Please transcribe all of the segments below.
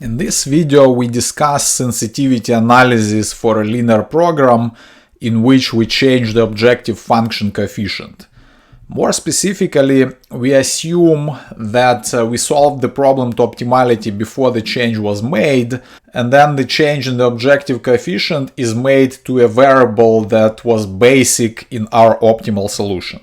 In this video, we discuss sensitivity analysis for a linear program in which we change the objective function coefficient. More specifically, we assume that we solved the problem to optimality before the change was made, and then the change in the objective coefficient is made to a variable that was basic in our optimal solution.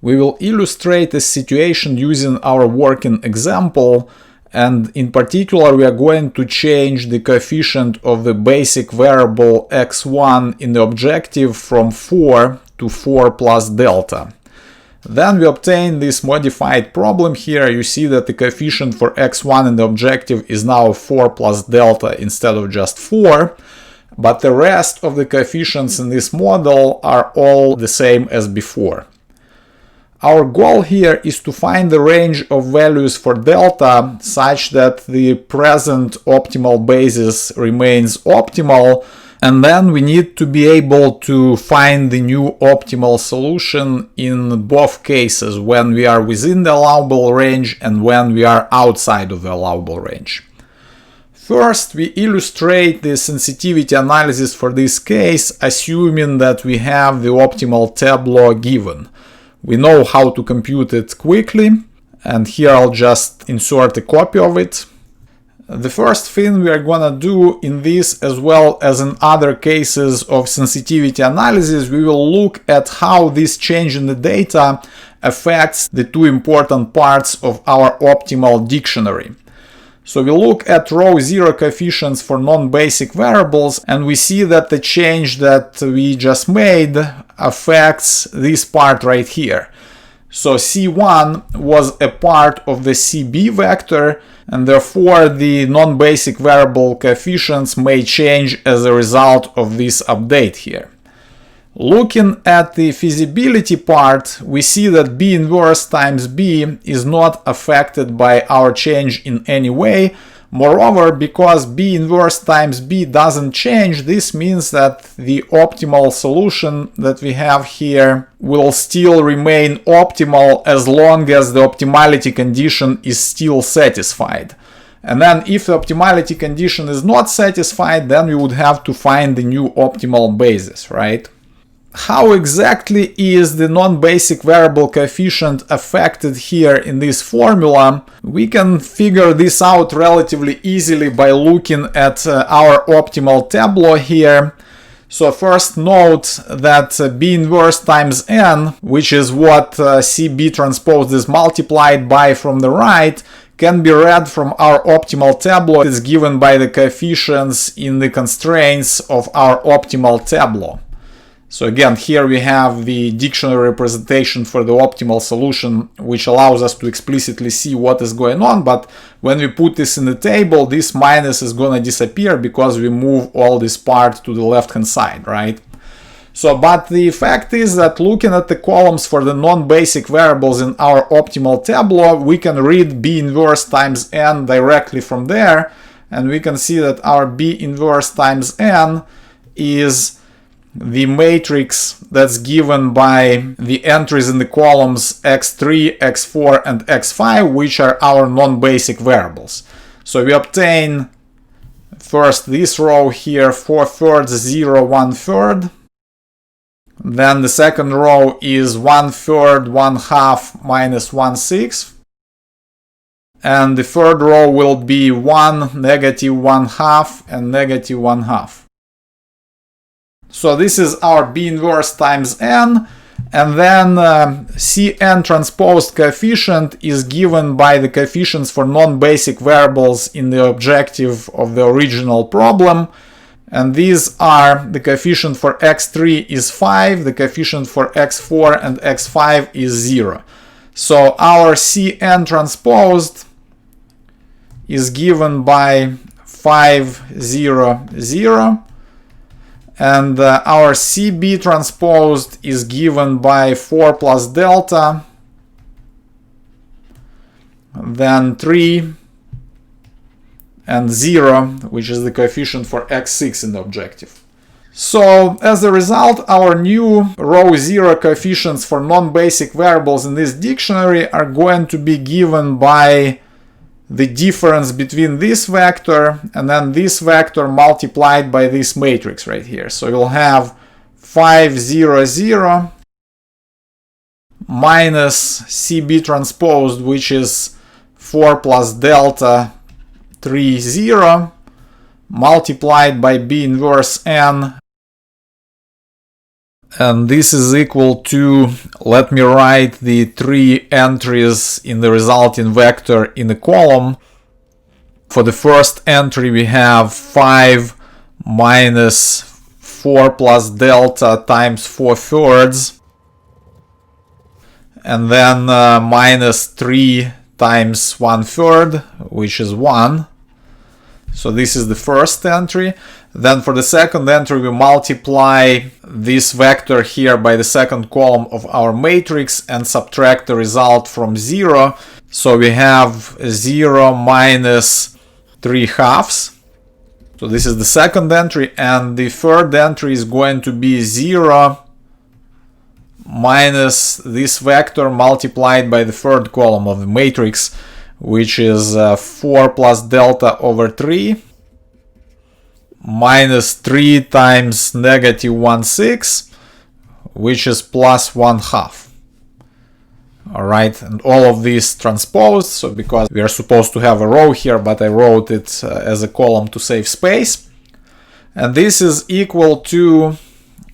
We will illustrate this situation using our working example, and in particular we are going to change the coefficient of the basic variable x1 in the objective from 4 to 4 plus delta. Then we obtain this modified problem here. You see that the coefficient for x1 in the objective is now 4 plus delta instead of just 4, but the rest of the coefficients in this model are all the same as before. Our goal here is to find the range of values for delta such that the present optimal basis remains optimal, and then we need to be able to find the new optimal solution in both cases, when we are within the allowable range and when we are outside of the allowable range. First, we illustrate the sensitivity analysis for this case, assuming that we have the optimal tableau given. We know how to compute it quickly, and here I'll just insert a copy of it. The first thing we are gonna do in this, as well as in other cases of sensitivity analysis, we will look at how this change in the data affects the two important parts of our optimal dictionary. So we look at row 0 coefficients for non-basic variables, and we see that the change that we just made affects this part right here. So C1 was a part of the CB vector, and therefore the non-basic variable coefficients may change as a result of this update here. Looking at the feasibility part, we see that B inverse times B is not affected by our change in any way. Moreover, because B inverse times B doesn't change, this means that the optimal solution that we have here will still remain optimal as long as the optimality condition is still satisfied. And then if the optimality condition is not satisfied, then we would have to find the new optimal basis, right? How exactly is the non-basic variable coefficient affected here in this formula? We can figure this out relatively easily by looking at our optimal tableau here. So first note that B inverse times n, which is what CB transpose is multiplied by from the right, can be read from our optimal tableau. It's given by the coefficients in the constraints of our optimal tableau. So again, here we have the dictionary representation for the optimal solution, which allows us to explicitly see what is going on. But when we put this in the table, this minus is going to disappear because we move all this part to the left-hand side, right? So, but the fact is that looking at the columns for the non-basic variables in our optimal tableau, we can read B inverse times n directly from there. And we can see that our B inverse times n is the matrix that's given by the entries in the columns x3, x4, and x5, which are our non-basic variables. So we obtain first this row here, 4/3, 0, 1/3. Then the second row is 1/3, 1/2, minus 1/6. And the third row will be 1, negative 1/2, and negative 1/2. So this is our B inverse times n, and then Cn transposed coefficient is given by the coefficients for non-basic variables in the objective of the original problem. And these are the coefficient for x3 is 5, the coefficient for x4 and x5 is 0. So our Cn transposed is given by 5, 0, 0. And our CB transposed is given by 4 plus delta, then 3, and 0, which is the coefficient for x6 in the objective. So as a result, our new row 0 coefficients for non-basic variables in this dictionary are going to be given by the difference between this vector and then this vector multiplied by this matrix right here. So we'll have 5, 0, 0 minus CB transposed, which is 4 plus delta 3, 0 multiplied by B inverse N. And this is equal to, let me write the 3 entries in the resulting vector in a column. For the first entry we have 5 minus 4 plus delta times 4/3, and then minus 3 times 1/3, which is 1. So this is the first entry. Then for the second entry we multiply this vector here by the second column of our matrix and subtract the result from 0. So we have 0 minus 3/2. So this is the second entry, and the third entry is going to be 0 minus this vector multiplied by the third column of the matrix, which is 4 plus delta over 3 minus 3 times negative 1/6, which is plus 1/2. Alright, and all of these transposed, so because we are supposed to have a row here, but I wrote it as a column to save space. And this is equal to,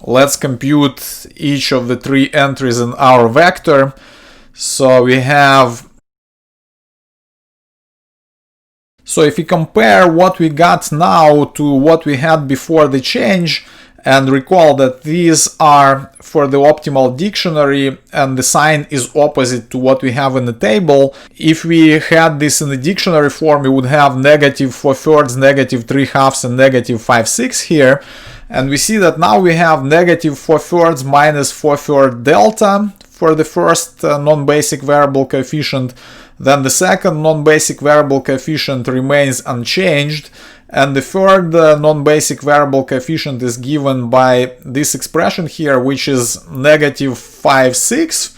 let's compute each of the 3 entries in our vector. So we have, so if we compare what we got now to what we had before the change, and recall that these are for the optimal dictionary and the sign is opposite to what we have in the table. If we had this in the dictionary form, we would have negative 4/3, negative 3/2, and negative 5/6 here. And we see that now we have negative 4/3 minus 4/3 delta for the first non-basic variable coefficient. Then the second non-basic variable coefficient remains unchanged. And the third non-basic variable coefficient is given by this expression here, which is negative 5/6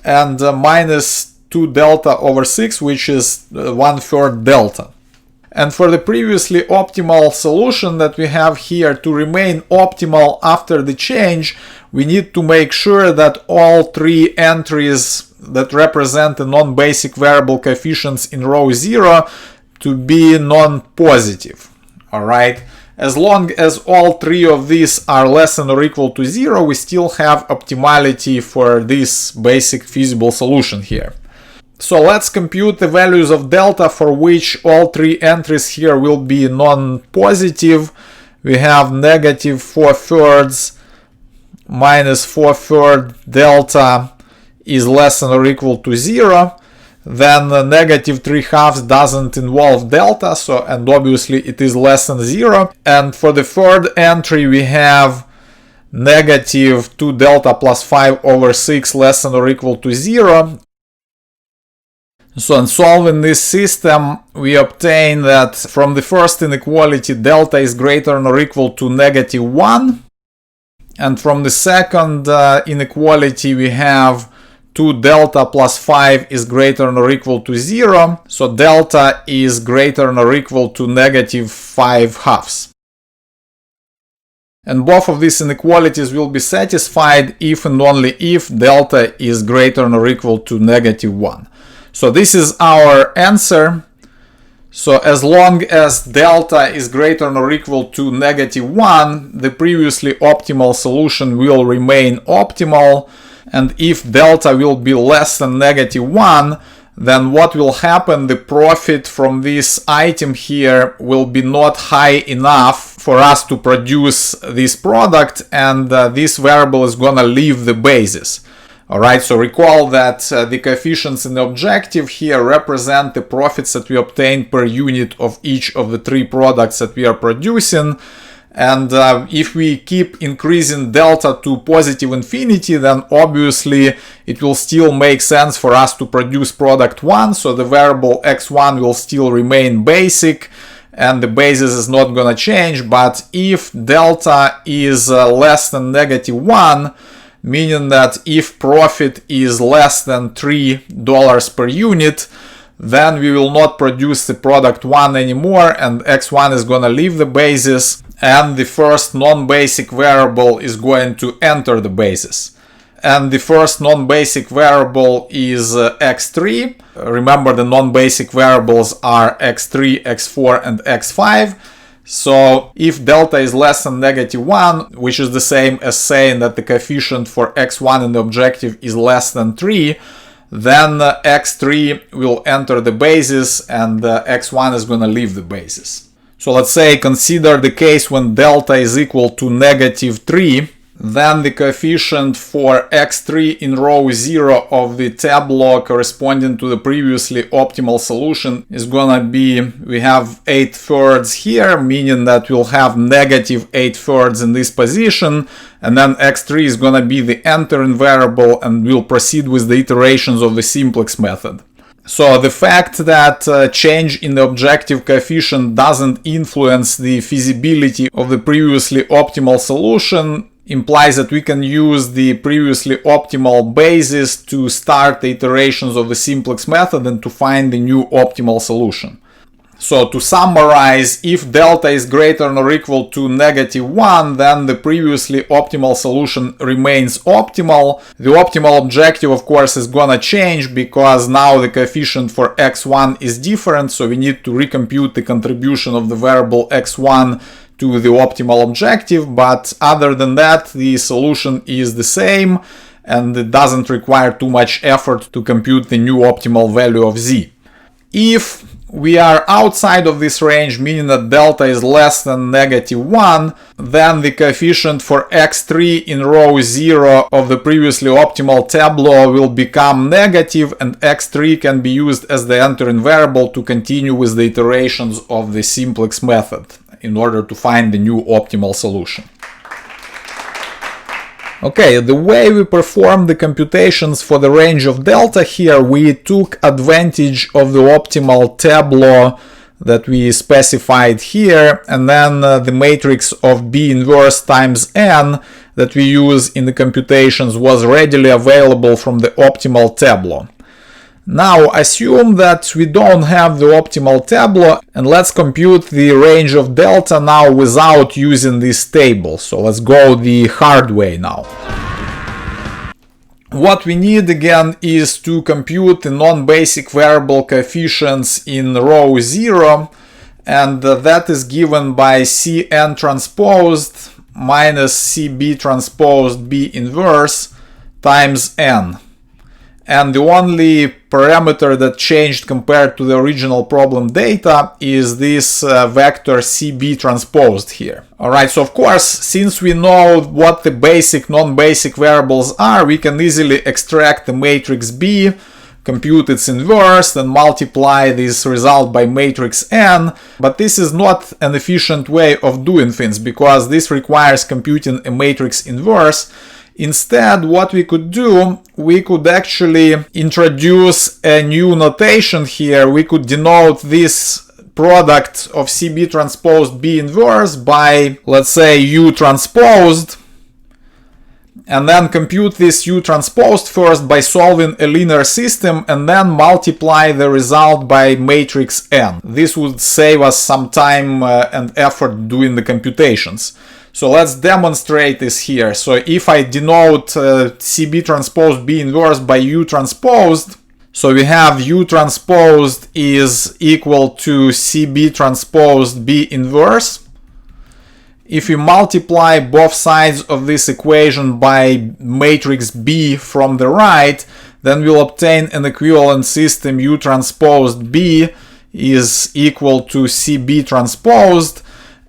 and minus 2 delta over 6, which is 1/3 delta. And for the previously optimal solution that we have here, to remain optimal after the change, we need to make sure that all 3 entries that represent the non-basic variable coefficients in row 0 to be non-positive. Alright, as long as all 3 of these are less than or equal to 0, we still have optimality for this basic feasible solution here. So let's compute the values of delta for which all 3 entries here will be non-positive. We have negative 4/3 minus 4/3 delta is less than or equal to 0. Then negative 3/2 doesn't involve delta, so, and obviously it is less than 0. And for the third entry we have negative 2 delta plus 5 over 6 less than or equal to 0. So in solving this system, we obtain that from the first inequality delta is greater than or equal to negative 1. And from the second inequality we have 2 delta plus 5 is greater than or equal to 0. So delta is greater than or equal to negative 5/2. And both of these inequalities will be satisfied if and only if delta is greater than or equal to negative 1. So this is our answer. So as long as delta is greater than or equal to negative 1, the previously optimal solution will remain optimal. And if delta will be less than negative 1, then what will happen, the profit from this item here will be not high enough for us to produce this product, and this variable is gonna leave the basis. Alright, so recall that the coefficients in the objective here represent the profits that we obtain per unit of each of the 3 products that we are producing. And if we keep increasing delta to positive infinity, then obviously it will still make sense for us to produce product 1. So the variable x1 will still remain basic and the basis is not gonna change. But if delta is less than negative 1, meaning that if profit is less than $3 per unit, then we will not produce the product 1 anymore, and x1 is gonna leave the basis, and the first non-basic variable is going to enter the basis. And the first non-basic variable is x3. Remember, the non-basic variables are x3, x4, and x5. So if delta is less than -1, which is the same as saying that the coefficient for x1 in the objective is less than 3, then x3 will enter the basis and x1 is going to leave the basis. So let's say consider the case when delta is equal to -3. Then the coefficient for x3 in row 0 of the tableau corresponding to the previously optimal solution is gonna be, we have 8/3 here, meaning that we'll have -8/3 in this position, and then x3 is gonna be the entering variable, and we'll proceed with the iterations of the simplex method. So the fact that change in the objective coefficient doesn't influence the feasibility of the previously optimal solution implies that we can use the previously optimal basis to start the iterations of the simplex method and to find the new optimal solution. So to summarize, if delta is greater than or equal to -1, then the previously optimal solution remains optimal. The optimal objective, of course, is gonna change because now the coefficient for x1 is different, so we need to recompute the contribution of the variable x1 to the optimal objective, but other than that, the solution is the same and it doesn't require too much effort to compute the new optimal value of z. If we are outside of this range, meaning that delta is less than -1, then the coefficient for x3 in row 0 of the previously optimal tableau will become negative, and x3 can be used as the entering variable to continue with the iterations of the simplex method in order to find the new optimal solution. Okay, the way we performed the computations for the range of delta here, we took advantage of the optimal tableau that we specified here, and then the matrix of B inverse times n that we use in the computations was readily available from the optimal tableau. Now assume that we don't have the optimal tableau, and let's compute the range of delta now without using this table. So let's go the hard way now. What we need again is to compute the non-basic variable coefficients in row 0, and that is given by Cn transposed minus Cb transposed B inverse times n. And the only parameter that changed compared to the original problem data is this vector Cb transposed here. Alright, so of course, since we know what the basic, non-basic variables are, we can easily extract the matrix B, compute its inverse, then multiply this result by matrix n. But this is not an efficient way of doing things, because this requires computing a matrix inverse. Instead, what we could do, we could actually introduce a new notation here. We could denote this product of Cb transposed B inverse by, let's say, U transposed, and then compute this U transposed first by solving a linear system and then multiply the result by matrix n. This would save us some time and effort doing the computations. So let's demonstrate this here. So if I denote Cb transposed B inverse by U transposed, so we have U transposed is equal to Cb transposed B inverse. If we multiply both sides of this equation by matrix B from the right, then we'll obtain an equivalent system. U transposed B is equal to Cb transposed.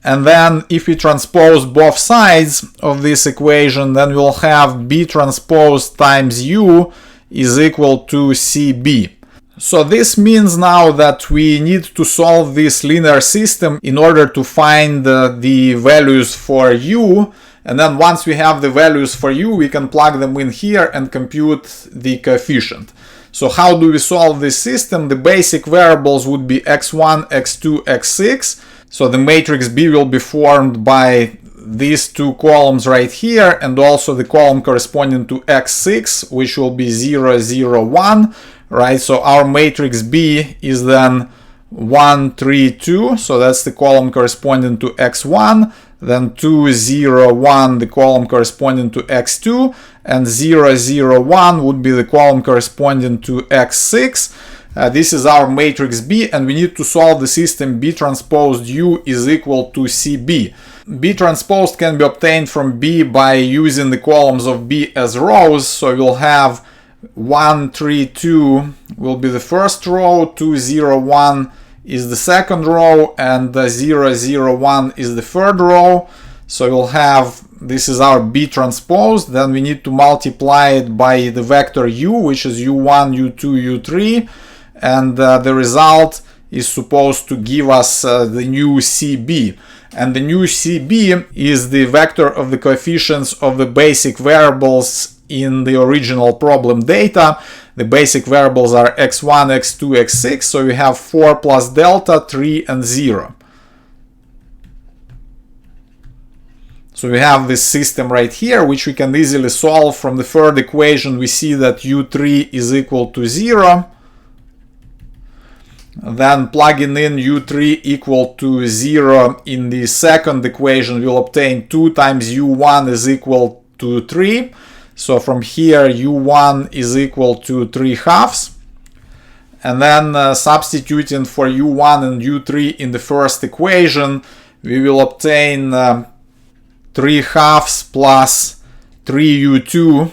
And then if we transpose both sides of this equation, then we'll have B transposed times U is equal to Cb. So this means now that we need to solve this linear system in order to find the values for U. And then once we have the values for U, we can plug them in here and compute the coefficient. So how do we solve this system? The basic variables would be x1, x2, x6. So the matrix B will be formed by these two columns right here, and also the column corresponding to x6, which will be 0, 0, 1, right? So our matrix B is then 1, 3, 2, so that's the column corresponding to x1, then 2, 0, 1, the column corresponding to x2, and 0, 0, 1 would be the column corresponding to x6. This is our matrix B, and we need to solve the system B transpose U is equal to CB. B transpose can be obtained from B by using the columns of B as rows, so we'll have 1, 3, 2 will be the first row, 2, 0, 1 is the second row, and 0, 0, 1 is the third row. So we'll have, this is our B transpose, then we need to multiply it by the vector U, which is U1, U2, U3, and the result is supposed to give us the new CB. And the new CB is the vector of the coefficients of the basic variables in the original problem data. The basic variables are x1, x2, x6, so we have 4 plus delta, 3, and 0. So we have this system right here, which we can easily solve. From the third equation, we see that u3 is equal to 0. Then plugging in u3 equal to 0 in the second equation, we'll obtain 2 times u1 is equal to 3. So from here, u1 is equal to 3 halves. And then substituting for u1 and u3 in the first equation, we will obtain 3 halves plus 3u2.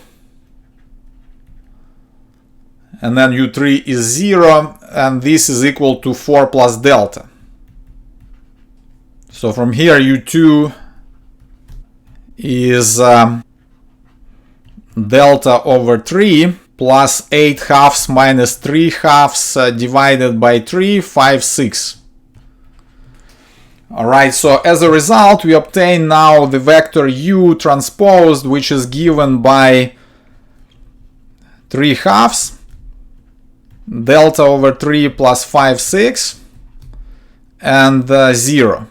And then u3 is 0, and this is equal to 4 plus delta. So from here, u2 is delta over 3 plus 8 halves minus 3 halves divided by 3, 5, 6. Alright, so as a result, we obtain now the vector u transposed, which is given by 3 halves, delta over 3 plus 5, 6, and 0.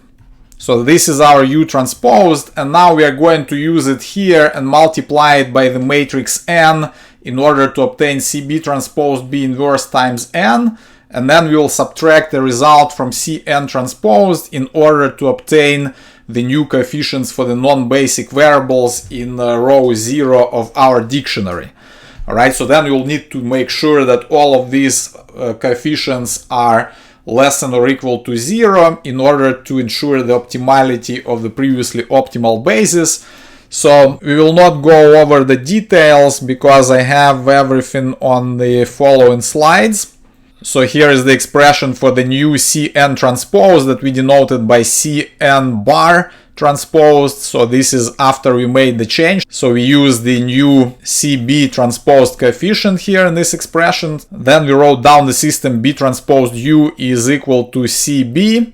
So this is our u transposed, and now we are going to use it here and multiply it by the matrix n in order to obtain CB transposed B inverse times n, and then we will subtract the result from Cn transposed in order to obtain the new coefficients for the non-basic variables in row 0 of our dictionary. Alright, so then you'll need to make sure that all of these coefficients are less than or equal to 0 in order to ensure the optimality of the previously optimal basis. So we will not go over the details because I have everything on the following slides. So here is the expression for the new Cn transpose that we denoted by Cn bar transposed. So this is after we made the change. So we use the new CB transposed coefficient here in this expression. Then we wrote down the system B transposed U is equal to CB.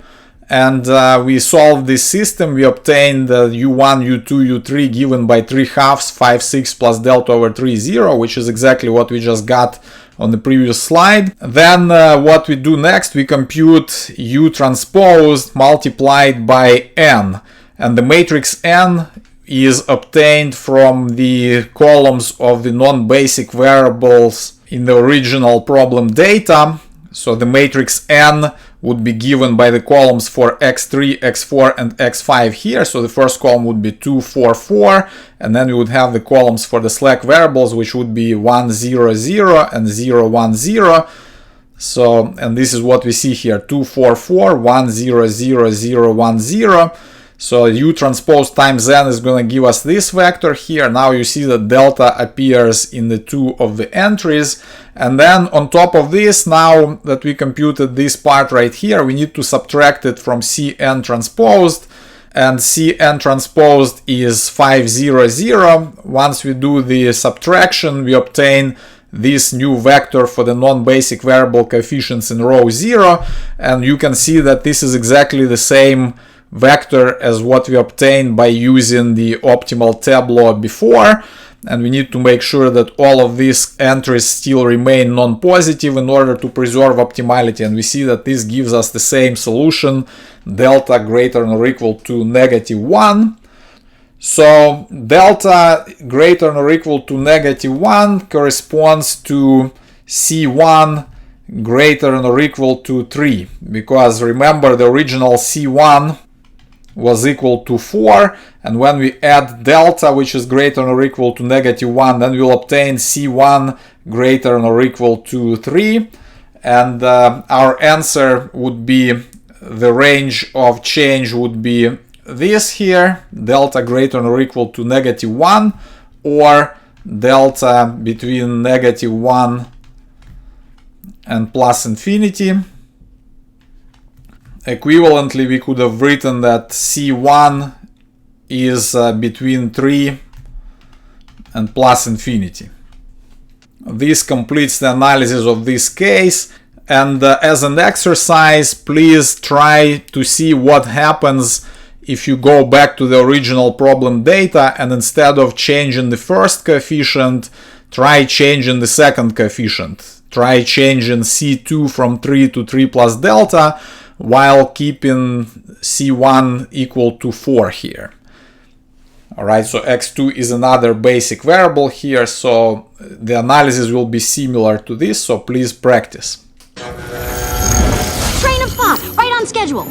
And we solved this system. We obtained U1, U2, U3 given by 3 halves, 5, 6 plus delta over 3, 0, which is exactly what we just got on the previous slide. Then what we do next, we compute U transposed multiplied by n. And the matrix n is obtained from the columns of the non-basic variables in the original problem data. So the matrix n would be given by the columns for x3, x4, and x5 here. So the first column would be 2, 4, 4, and then we would have the columns for the slack variables, which would be 1, 0, 0, and 0, 1, 0. So, and this is what we see here, 2, 4, 4, 1, 0, 0, 0, 1, 0. So U transpose times n is going to give us this vector here. Now you see that delta appears in the 2 of the entries. And then on top of this, now that we computed this part right here, we need to subtract it from Cn transposed. And Cn transposed is 5, 0, 0. Once we do the subtraction, we obtain this new vector for the non-basic variable coefficients in row 0. And you can see that this is exactly the same vector as what we obtained by using the optimal tableau before. And we need to make sure that all of these entries still remain non-positive in order to preserve optimality. And we see that this gives us the same solution, delta greater than or equal to -1. So delta greater than or equal to -1 corresponds to C1 greater than or equal to 3, because remember the original C1 was equal to 4, and when we add delta, which is greater than or equal to -1, then we'll obtain C1 greater than or equal to 3, and our answer would be, the range of change would be this here, delta greater than or equal to -1, or delta between -1 and plus infinity. Equivalently, we could have written that C1 is between 3 and plus infinity. This completes the analysis of this case, and as an exercise, please try to see what happens if you go back to the original problem data and instead of changing the first coefficient, try changing the second coefficient. Try changing C2 from 3 to 3 plus delta, while keeping C1 equal to 4 here. Alright, so x2 is another basic variable here, so the analysis will be similar to this, so please practice. Train of thought, right on schedule.